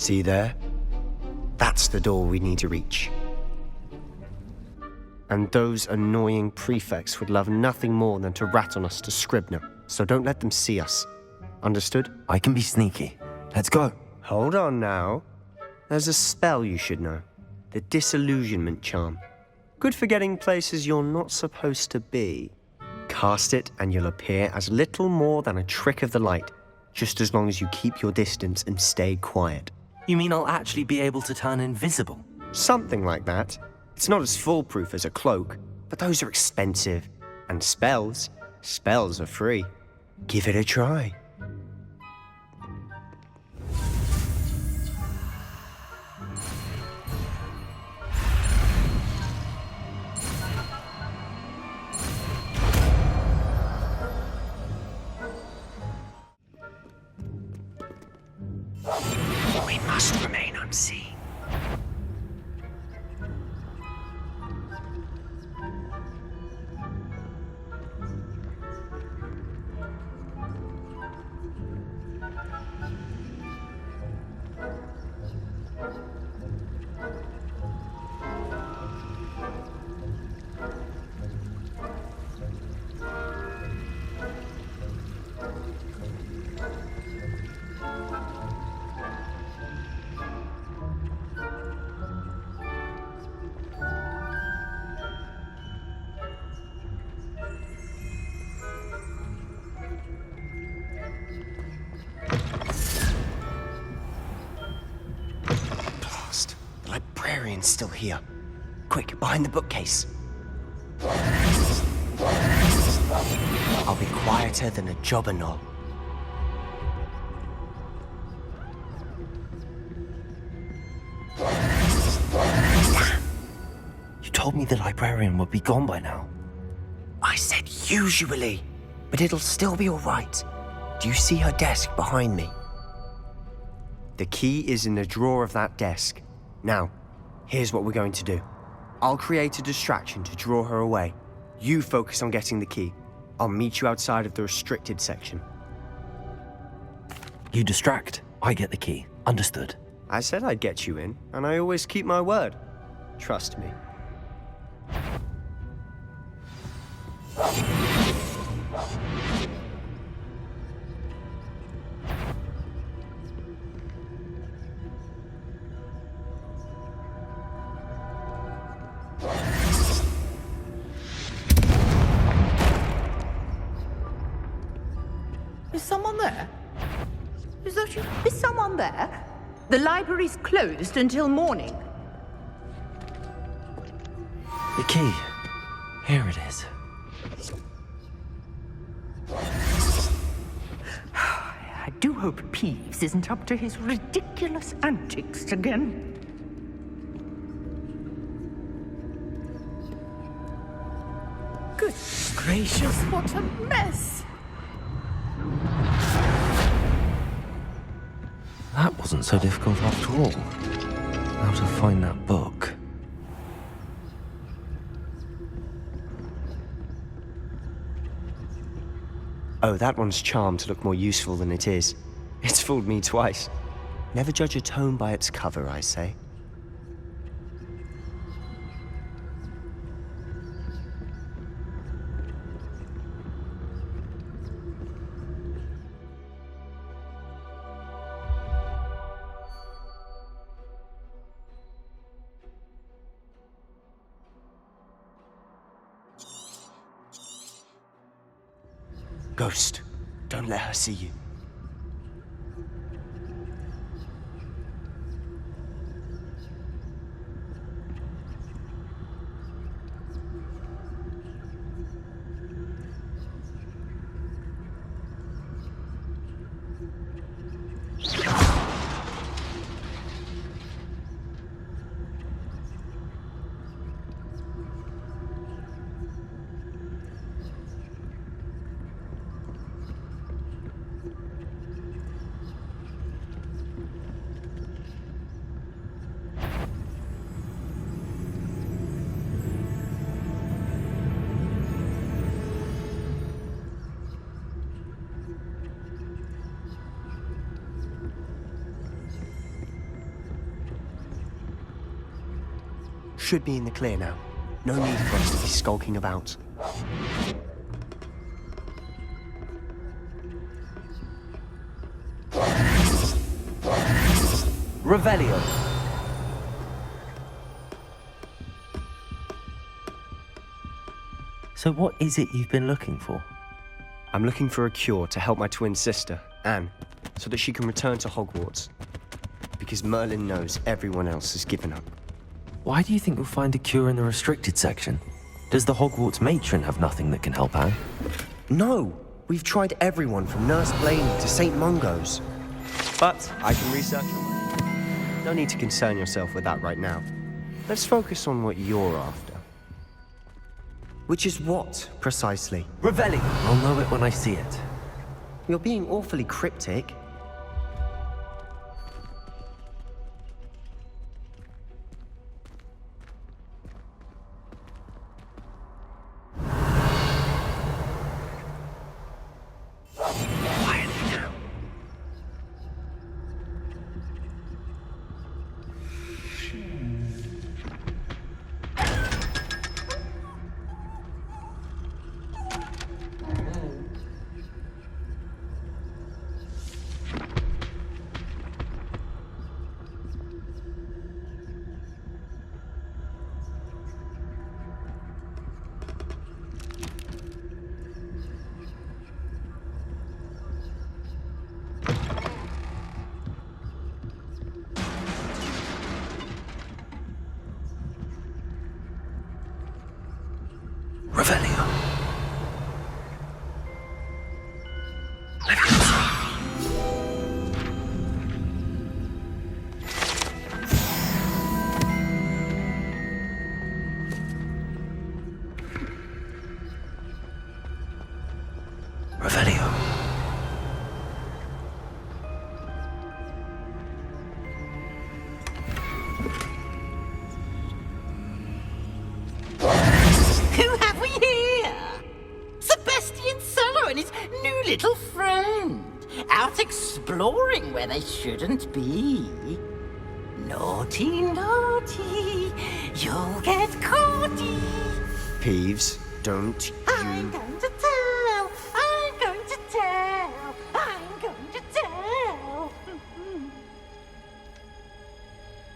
See there? That's the door we need to reach. And those annoying prefects would love nothing more than to rat on us to Scribner, so don't let them see us. Understood? I can be sneaky. Let's go. Hold on now. There's a spell you should know. The Disillusionment Charm. Good for getting places you're not supposed to be. Cast it and you'll appear as little more than a trick of the light, just as long as you keep your distance and stay quiet. You mean I'll actually be able to turn invisible? Something like that. It's not as foolproof as a cloak, but those are expensive. And spells are free. Give it a try. We must remain unseen. The librarian's still here. Quick, behind the bookcase. I'll be quieter than a jobberknoll. You told me the librarian would be gone by now. I said usually, but it'll still be all right. Do you see her desk behind me? The key is in the drawer of that desk. Now, here's what we're going to do. I'll create a distraction to draw her away. You focus on getting the key. I'll meet you outside of the restricted section. You distract, I get the key. Understood. I said I'd get you in, and I always keep my word. Trust me. Is someone there? Is that you? Is someone there? The library's closed until morning. The key. Here it is. I do hope Peeves isn't up to his ridiculous antics again. Good gracious, what a mess! That wasn't so difficult after all. How to find that book. Oh, that one's charmed to look more useful than it is. It's fooled me twice. Never judge a tome by its cover, I say. Ghost, don't let her see you. should be in the clear now. No need for us to be skulking about. Revelio. So what is it you've been looking for? I'm looking for a cure to help my twin sister, Anne, so that she can return to Hogwarts. Because Merlin knows everyone else has given up. Why do you think you'll find a cure in the restricted section? Does the Hogwarts matron have nothing that can help Anne? No! We've tried everyone from Nurse Blaney to St. Mungo's. But I can research on my own. No need to concern yourself with that right now. Let's focus on what you're after. Which is what, precisely? Revelio. I'll know it when I see it. You're being awfully cryptic. Revelio. Revelio. Who have we here? Sebastian Solo and his new little friend. Out exploring where they shouldn't be. Naughty, naughty, you'll get caughty. Peeves, don't I'm you... going to tell, I'm going to tell, I'm going to tell.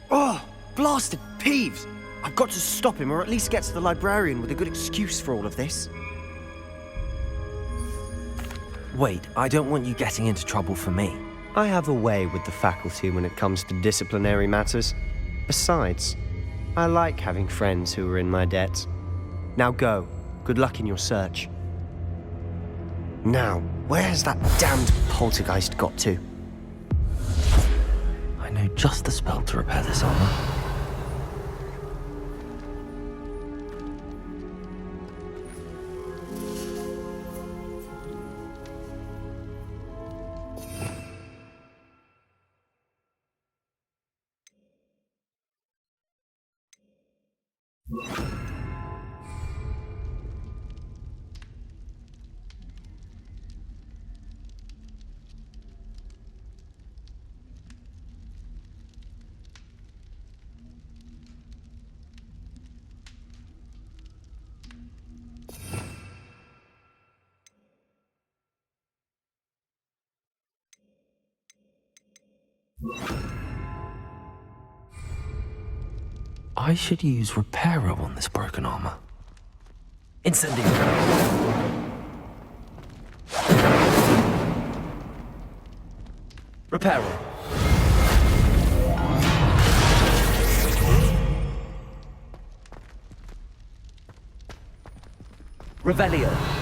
Oh, blasted Peeves! I've got to stop him, or at least get to the librarian with a good excuse for all of this. Wait, I don't want you getting into trouble for me. I have a way with the faculty when it comes to disciplinary matters. Besides, I like having friends who are in my debt. Now go. Good luck in your search. Now, where's that damned poltergeist got to? I know just the spell to repair this armor. I should use Reparo on this broken armor. Incendio. Reparo. Revelio.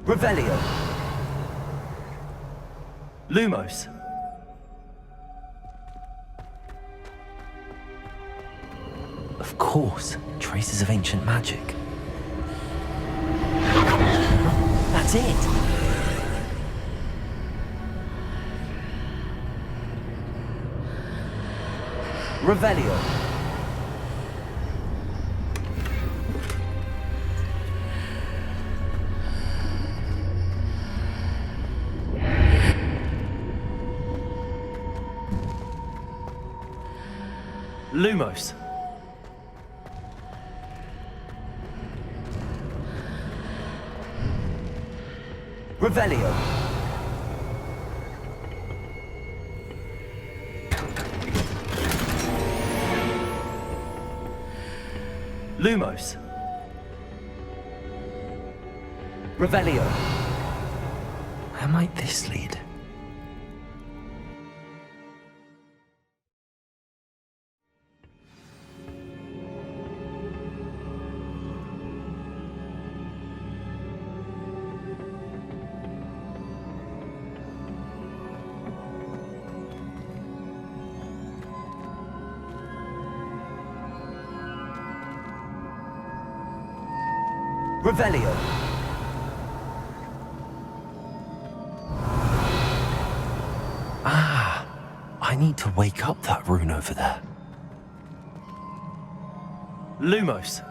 Revelio. Lumos. Of course, traces of ancient magic. That's it! Revelio. Lumos. Revelio. Lumos. Revelio. Where might this lead? Revelio. Ah, I need to wake up that rune over there. Lumos.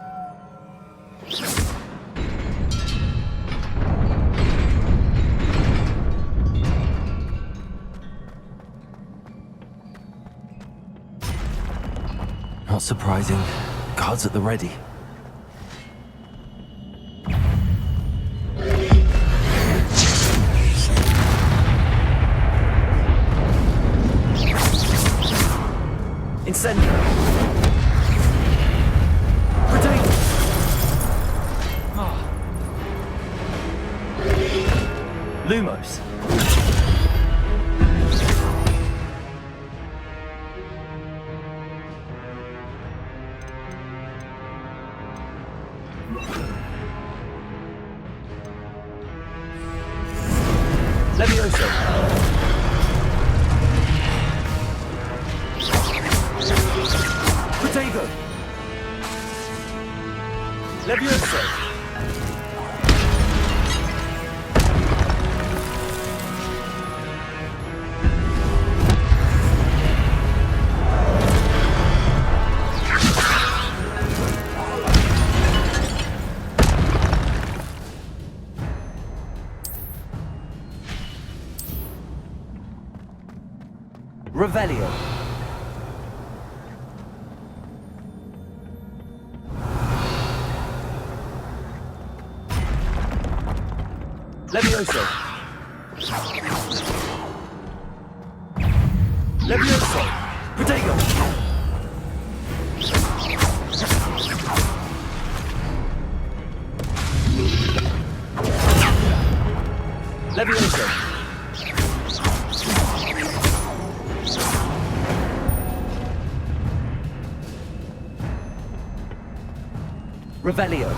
Not surprising. Guards at the ready. Incendio! Retain! Lumos. Levioso. Protego! Levioso! Revelio. Levioso. Levioso. Protego. Levioso. Revelio.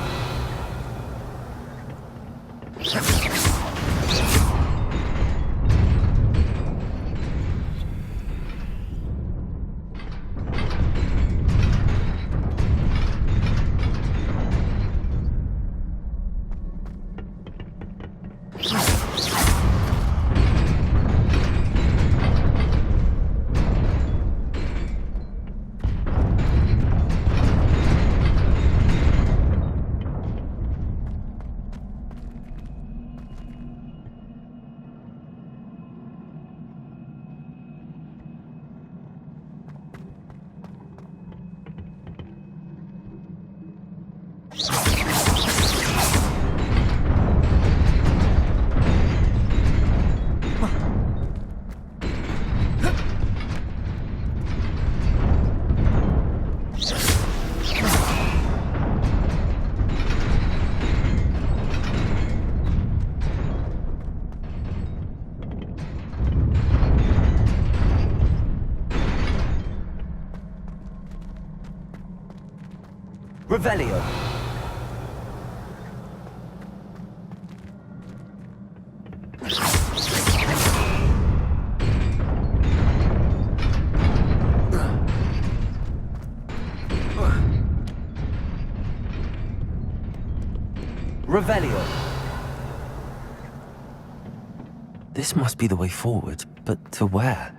Revelio. Revelio. This must be the way forward, but to where?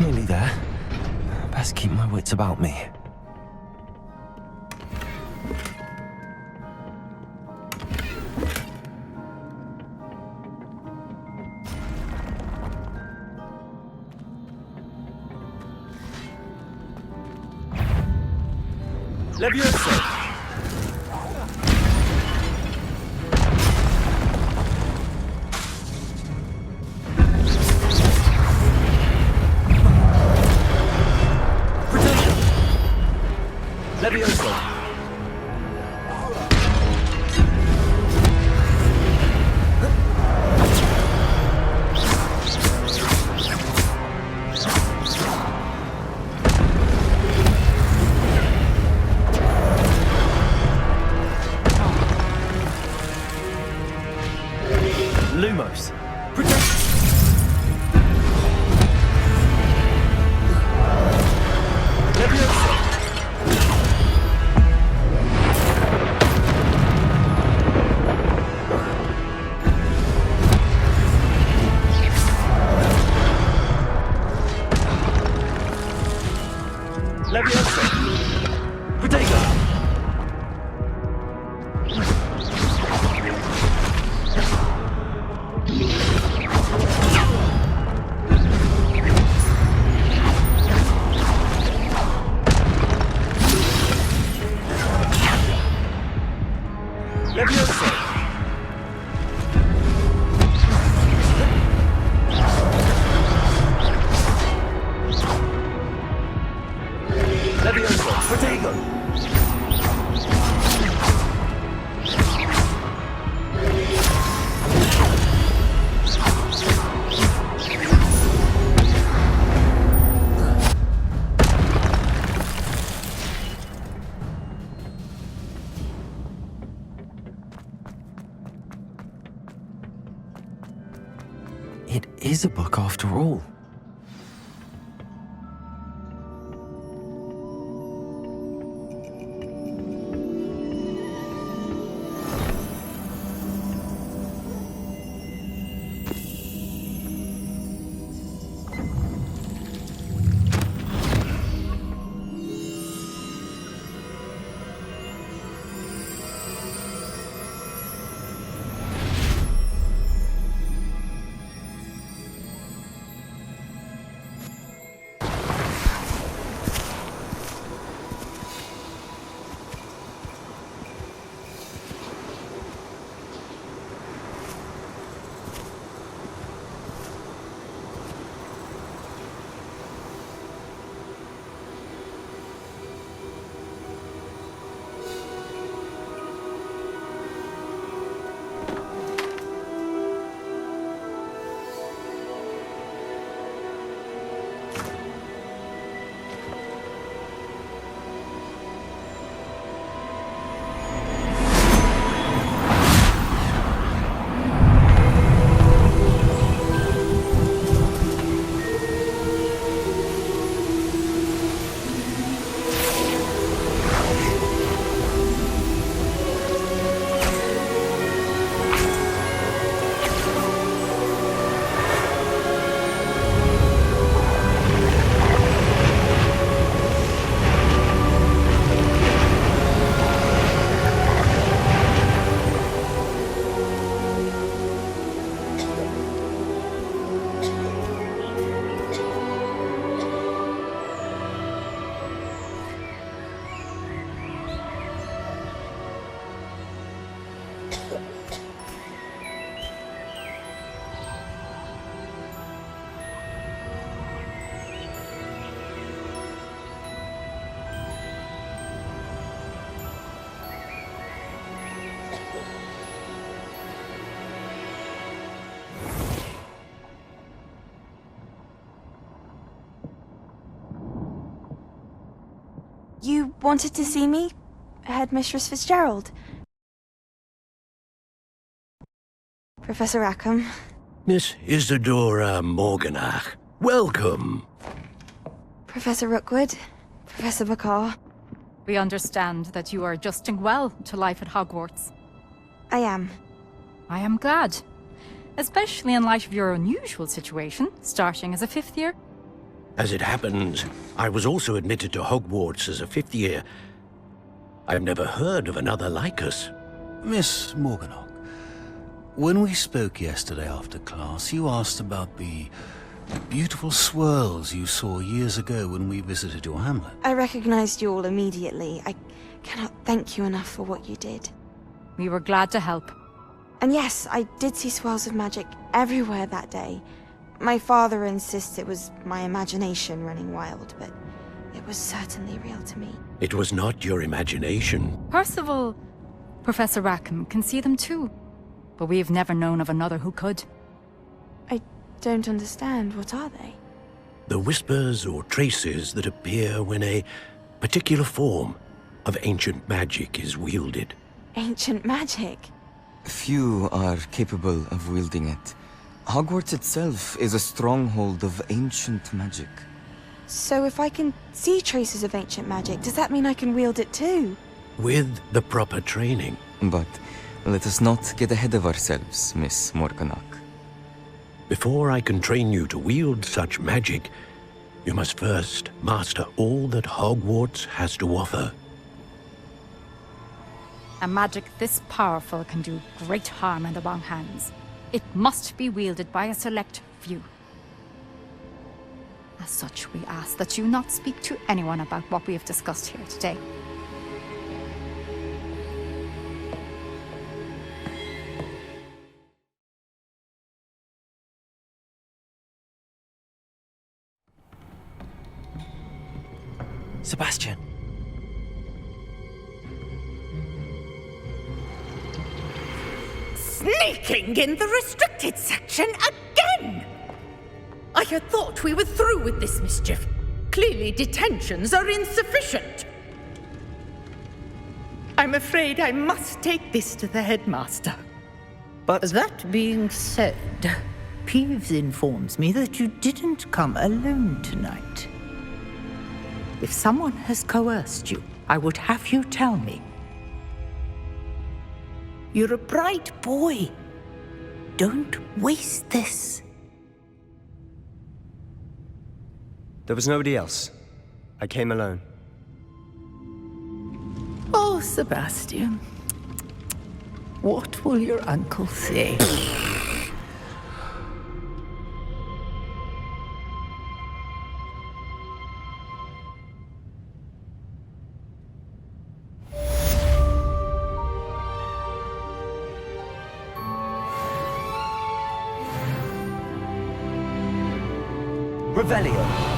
Nearly there. Best keep my wits about me. Levioso! Levioso! Lumos. Levioso! Levioso! Protego! Levioso! Levioso! Protego! It is a book after all. You wanted to see me? Headmistress Fitzgerald? Professor Rackham? Miss Isadora Morganach, welcome. Professor Rookwood? Professor Bakar? We understand that you are adjusting well to life at Hogwarts. I am. I am glad. Especially in light of your unusual situation, starting as a fifth year. As it happens, I was also admitted to Hogwarts as a fifth year. I've never heard of another like us. Miss Morganach, when we spoke yesterday after class, you asked about the beautiful swirls you saw years ago when we visited your hamlet. I recognized you all immediately. I cannot thank you enough for what you did. We were glad to help. And yes, I did see swirls of magic everywhere that day. My father insists it was my imagination running wild, but it was certainly real to me. It was not your imagination. Percival, Professor Rackham can see them too. But we've never known of another who could. I don't understand. What are they? The whispers or traces that appear when a particular form of ancient magic is wielded. Ancient magic? Few are capable of wielding it. Hogwarts itself is a stronghold of ancient magic. So if I can see traces of ancient magic, does that mean I can wield it too? With the proper training. But let us not get ahead of ourselves, Miss Morganach. Before I can train you to wield such magic, you must first master all that Hogwarts has to offer. A magic this powerful can do great harm in the wrong hands. It must be wielded by a select few. As such, we ask that you not speak to anyone about what we have discussed here today. Sebastian. Sneaking in the restricted section again! I had thought we were through with this mischief. Clearly detentions are insufficient. I'm afraid I must take this to the headmaster. But That being said, Peeves informs me that you didn't come alone tonight. If someone has coerced you, I would have you tell me. You're a bright boy. Don't waste this. there was nobody else. I came alone. Oh, Sebastian. What will your uncle say? Revelio.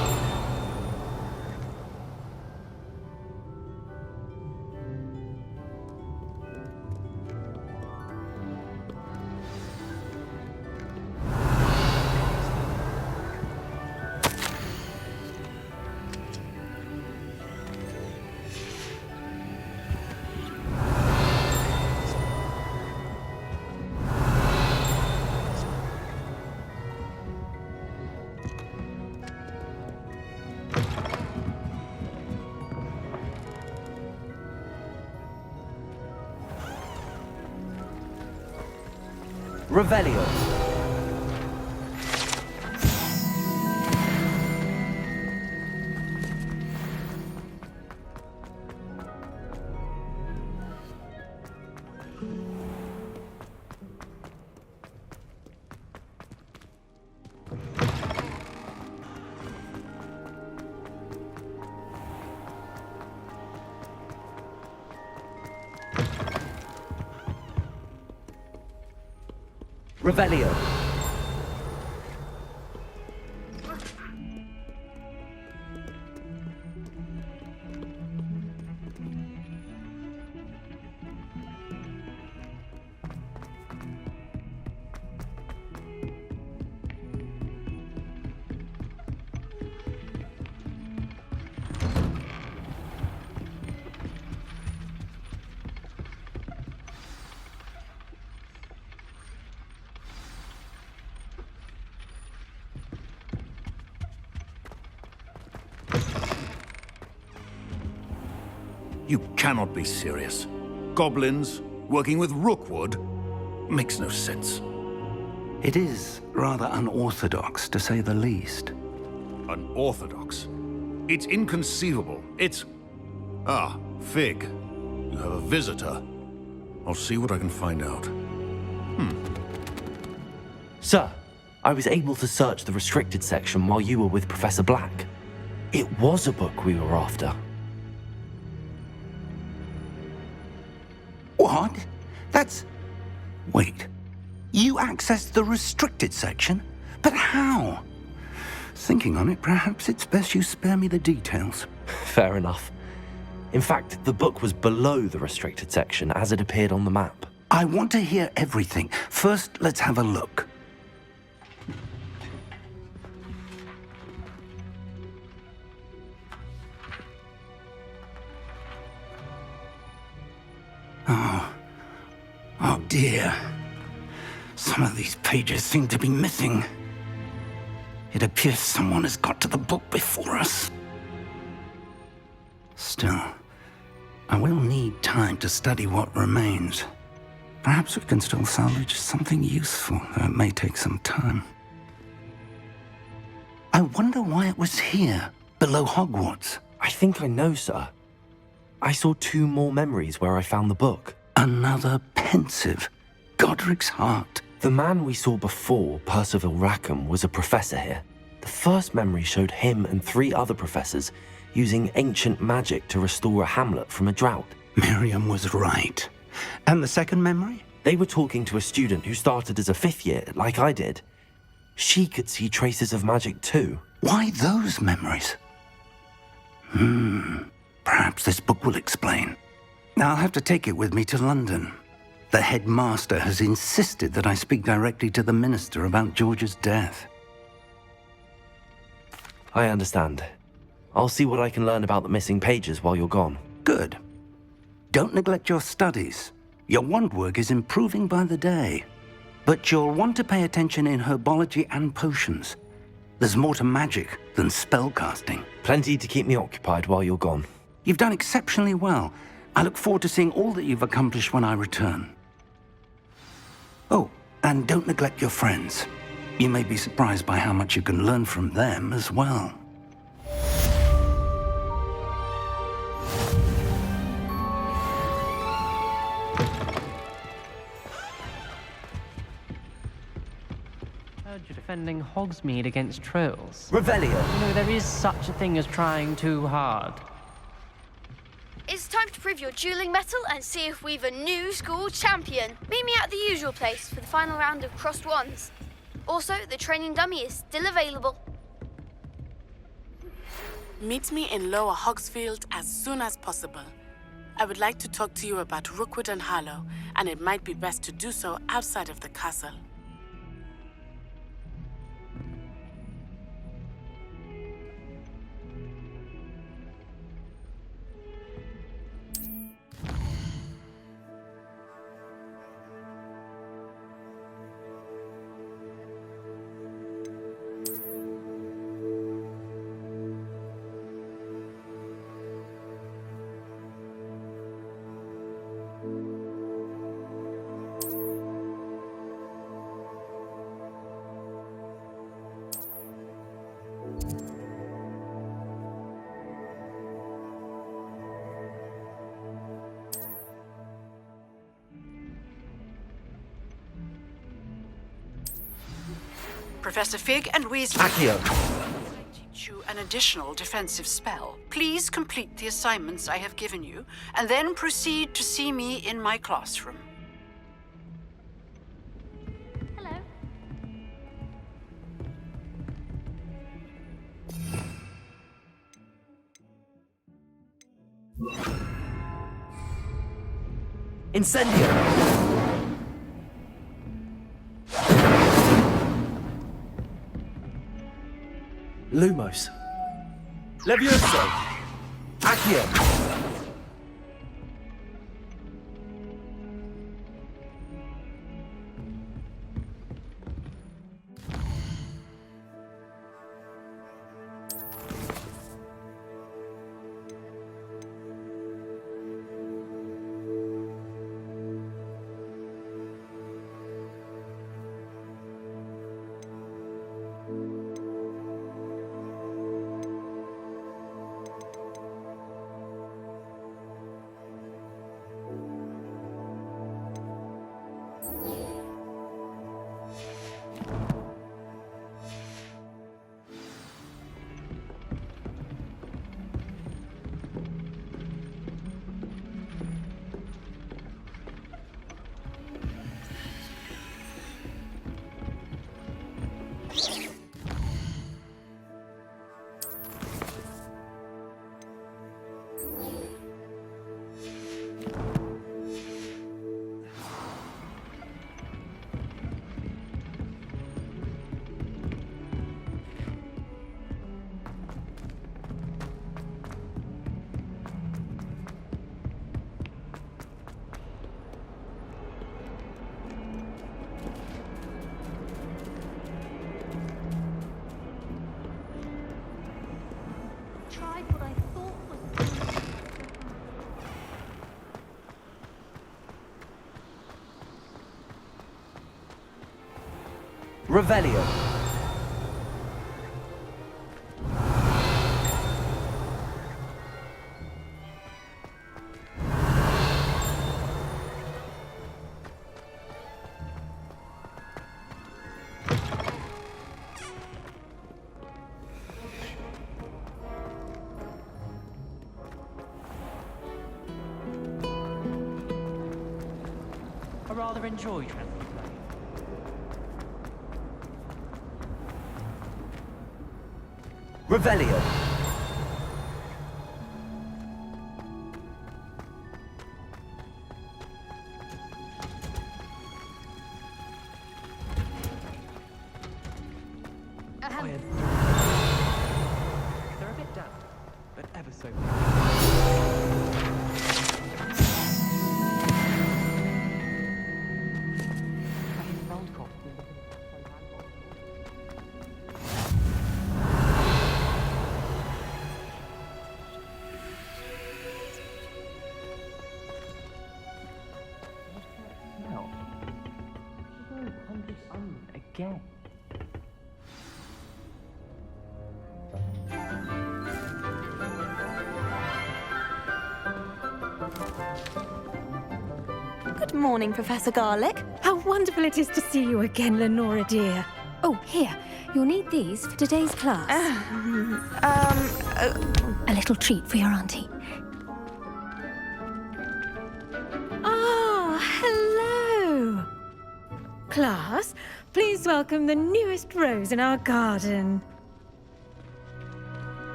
Revelio. Revelio. You cannot be serious. Goblins working with Rookwood? Makes no sense. It is rather unorthodox, to say the least. Unorthodox? It's inconceivable. It's... Ah, Fig. You have a visitor. I'll see what I can find out. Sir, I was able to search the restricted section while you were with Professor Black. It was a book we were after. What? That's... Wait. You accessed the restricted section? But how? Thinking on it, perhaps it's best you spare me the details. Fair enough. In fact, the book was below the restricted section as it appeared on the map. I want to hear everything. First, let's have a look. Oh dear. Some of these pages seem to be missing. It appears someone has got to the book before us. Still, I will need time to study what remains. Perhaps we can still salvage something useful, though it may take some time. I wonder why it was here, below Hogwarts. I think I know, sir. I saw 2 more memories where I found the book. Another pensive. Godric's heart. The man we saw before, Percival Rackham, was a professor here. The first memory showed him and 3 other professors using ancient magic to restore a hamlet from a drought. Miriam was right. And the second memory? They were talking to a student who started as a 5th year, like I did. She could see traces of magic too. Why those memories? Perhaps this book will explain. Now I'll have to take it with me to London. The headmaster has insisted that I speak directly to the minister about George's death. I understand. I'll see what I can learn about the missing pages while you're gone. Good. Don't neglect your studies. Your wand work is improving by the day. But you'll want to pay attention in herbology and potions. There's more to magic than spellcasting. Plenty to keep me occupied while you're gone. You've done exceptionally well. I look forward to seeing all that you've accomplished when I return. Oh, and don't neglect your friends. You may be surprised by how much you can learn from them as well. Heard you're defending Hogsmeade against trolls. Revelio. You know, there is such a thing as trying too hard. It's time to prove your dueling mettle and see if we've a new school champion. Meet me at the usual place for the final round of crossed wands. Also, the training dummy is still available. Meet me in Lower Hogsfield as soon as possible. I would like to talk to you about Rookwood and Harlow, and it might be best to do so outside of the castle. Professor Fig and Weasley. Accio. Teach you an additional defensive spell. Please complete the assignments I have given you, and then proceed to see me in my classroom. Hello. Incendio. Lumos. Levioso. Accio. Revelio. I rather enjoy transport. Revelio. They're a bit down, but ever so. Again. Good morning, Professor Garlick. How wonderful it is to see you again, Lenora dear. Oh, here. You'll need these for today's class. A little treat for your auntie. Ah, hello. Class, please welcome the newest rose in our garden.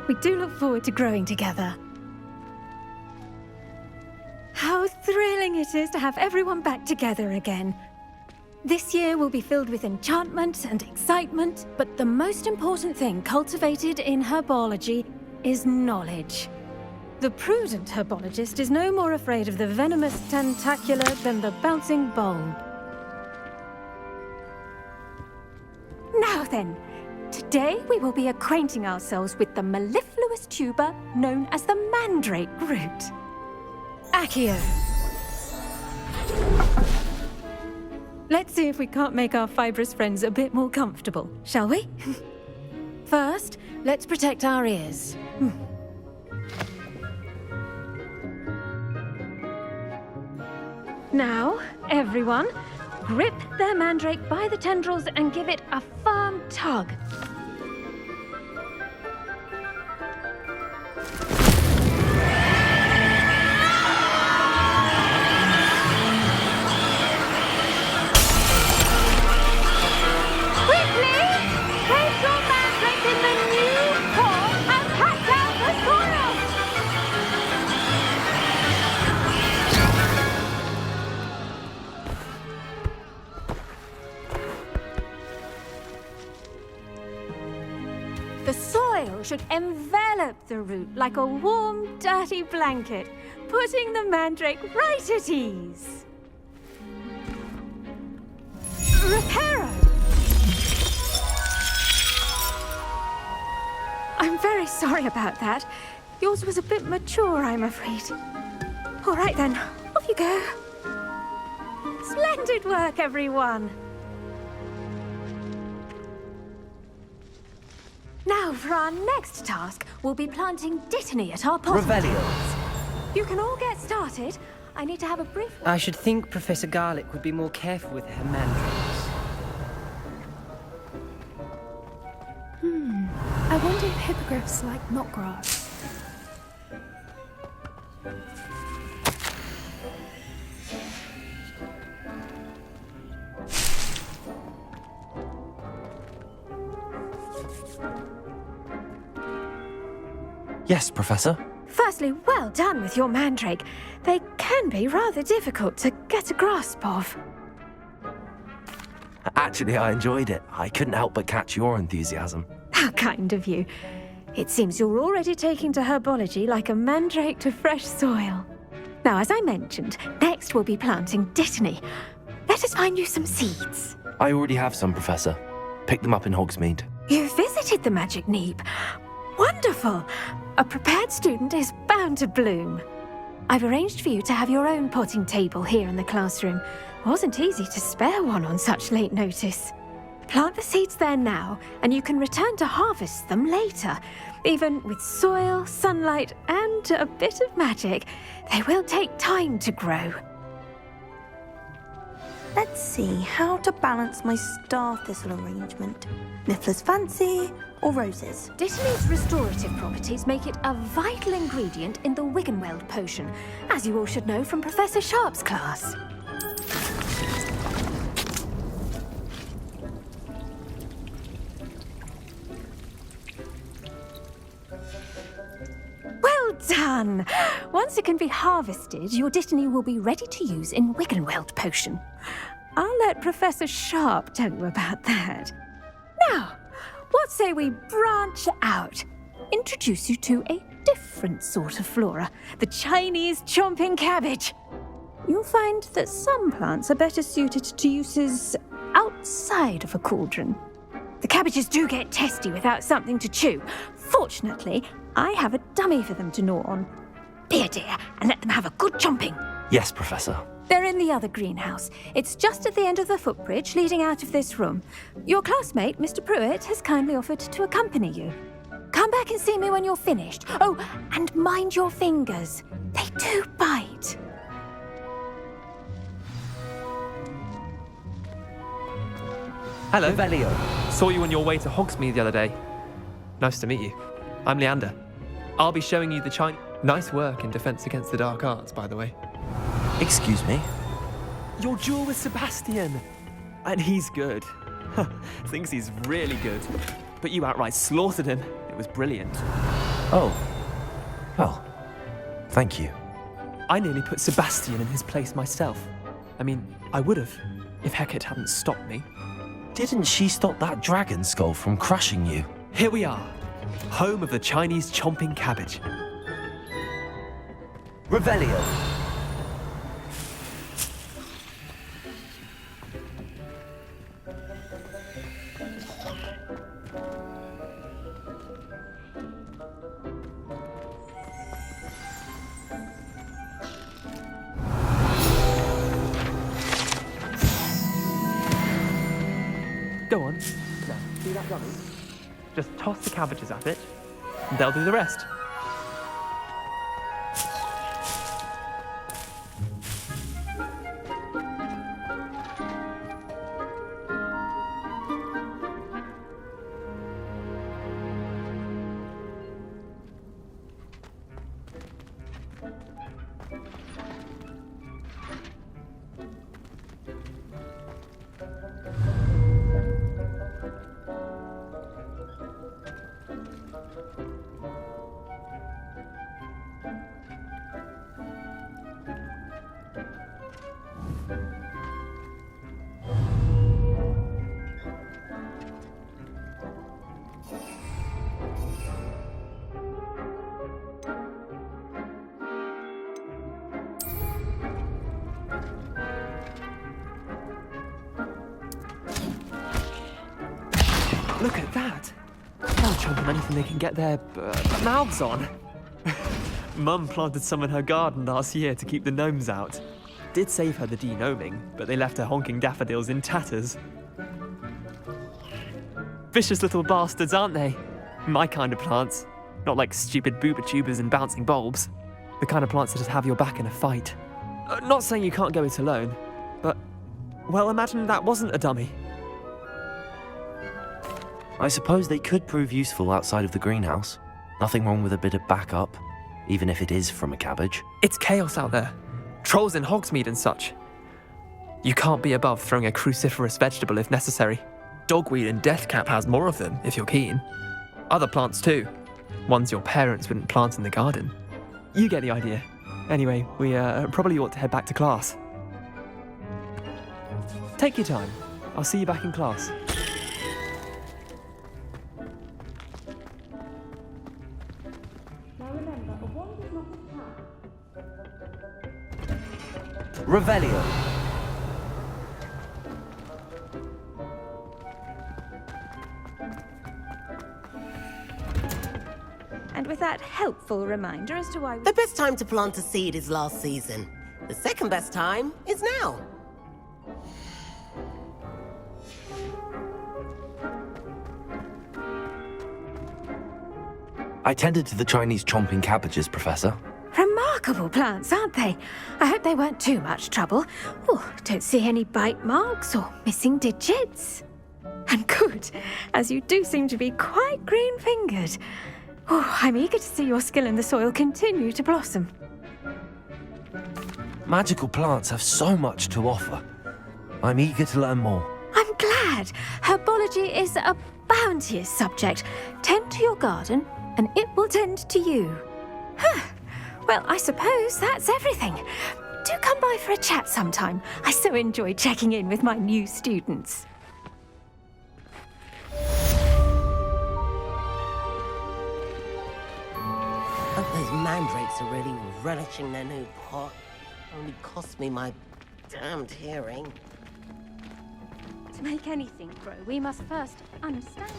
We do look forward to growing together. How thrilling it is to have everyone back together again. This year will be filled with enchantment and excitement, but the most important thing cultivated in herbology is knowledge. The prudent herbologist is no more afraid of the venomous tentacula than the bouncing bulb. Now then, today we will be acquainting ourselves with the mellifluous tuber known as the mandrake root. Accio. Let's see if we can't make our fibrous friends a bit more comfortable, shall we? First, let's protect our ears. Now, everyone, grip their mandrake by the tendrils and give it a firm tug. The soil should envelop the root like a warm, dirty blanket, putting the mandrake right at ease. Reparo! I'm very sorry about that. Yours was a bit mature, I'm afraid. All right then, off you go. Splendid work, everyone. Now, for our next task, we'll be planting dittany at our pot. Revelio. You can all get started. I need to have a brief... I should think Professor Garlick would be more careful with her mandrakes. I wonder if hippogriffs like knotgrass. Yes, Professor. Firstly, well done with your mandrake. They can be rather difficult to get a grasp of. Actually, I enjoyed it. I couldn't help but catch your enthusiasm. How kind of you. It seems you're already taking to herbology like a mandrake to fresh soil. Now, as I mentioned, next we'll be planting dittany. Let us find you some seeds. I already have some, Professor. Picked them up in Hogsmeade. You visited the Magic Neep. Wonderful! A prepared student is bound to bloom. I've arranged for you to have your own potting table here in the classroom. Wasn't easy to spare one on such late notice. Plant the seeds there now, and you can return to harvest them later. Even with soil, sunlight, and a bit of magic, they will take time to grow. Let's see how to balance my star thistle arrangement. Niffler's fancy or roses? Dittany's restorative properties make it a vital ingredient in the Wiggenweld potion, as you all should know from Professor Sharp's class. Well done! Once it can be harvested, your Dittany will be ready to use in Wiggenweld potion. I'll let Professor Sharp tell you about that. Now, what say we branch out? Introduce you to a different sort of flora, the Chinese chomping cabbage. You'll find that some plants are better suited to uses outside of a cauldron. The cabbages do get testy without something to chew. Fortunately, I have a dummy for them to gnaw on. Be a dear and let them have a good chomping. Yes, Professor. They're in the other greenhouse. It's just at the end of the footbridge leading out of this room. Your classmate, Mr. Pruitt, has kindly offered to accompany you. Come back and see me when you're finished. Oh, and mind your fingers. They do bite. Hello. Revelio. Saw you on your way to Hogsmeade the other day. Nice to meet you. I'm Leander. I'll be showing you the Chinese... Nice work in Defense Against the Dark Arts, by the way. Excuse me? Your duel with Sebastian. And he's good. Thinks he's really good. But you outright slaughtered him. It was brilliant. Oh. Well, thank you. I nearly put Sebastian in his place myself. I mean, I would have, if Hecate hadn't stopped me. Didn't she stop that dragon skull from crushing you? Here we are, home of the Chinese chomping cabbage. Revelio. Go on. Now, see that dummy? Just toss the cabbages at it, and they'll do the rest. Look at that! They'll chomp on anything they can get their mouths on. Mum planted some in her garden last year to keep the gnomes out. Did save her the de-gnoming, but they left her honking daffodils in tatters. Vicious little bastards, aren't they? My kind of plants. Not like stupid booba tubers and bouncing bulbs. The kind of plants that just have your back in a fight. Not saying you can't go it alone, but... well, imagine that wasn't a dummy. I suppose they could prove useful outside of the greenhouse. Nothing wrong with a bit of backup, even if it is from a cabbage. It's chaos out there. Trolls in Hogsmeade and such. You can't be above throwing a cruciferous vegetable if necessary. Dogweed and deathcap has more of them, if you're keen. Other plants too. Ones your parents wouldn't plant in the garden. You get the idea. Anyway, we probably ought to head back to class. Take your time. I'll see you back in class. Revelio. And with that helpful reminder as to why... The best time to plant a seed is last season. The second best time is now. I tended to the Chinese chomping cabbages, Professor. Remarkable plants, aren't they? I hope they weren't too much trouble. Oh, don't see any bite marks or missing digits. And good, as you do seem to be quite green-fingered. Oh, I'm eager to see your skill in the soil continue to blossom. Magical plants have so much to offer. I'm eager to learn more. I'm glad. Herbology is a bounteous subject. Tend to your garden, and it will tend to you. Huh. Well, I suppose that's everything. Do come by for a chat sometime. I so enjoy checking in with my new students. Hope those mandrakes are really relishing their new pot. Only cost me my damned hearing. To make anything grow, we must first understand.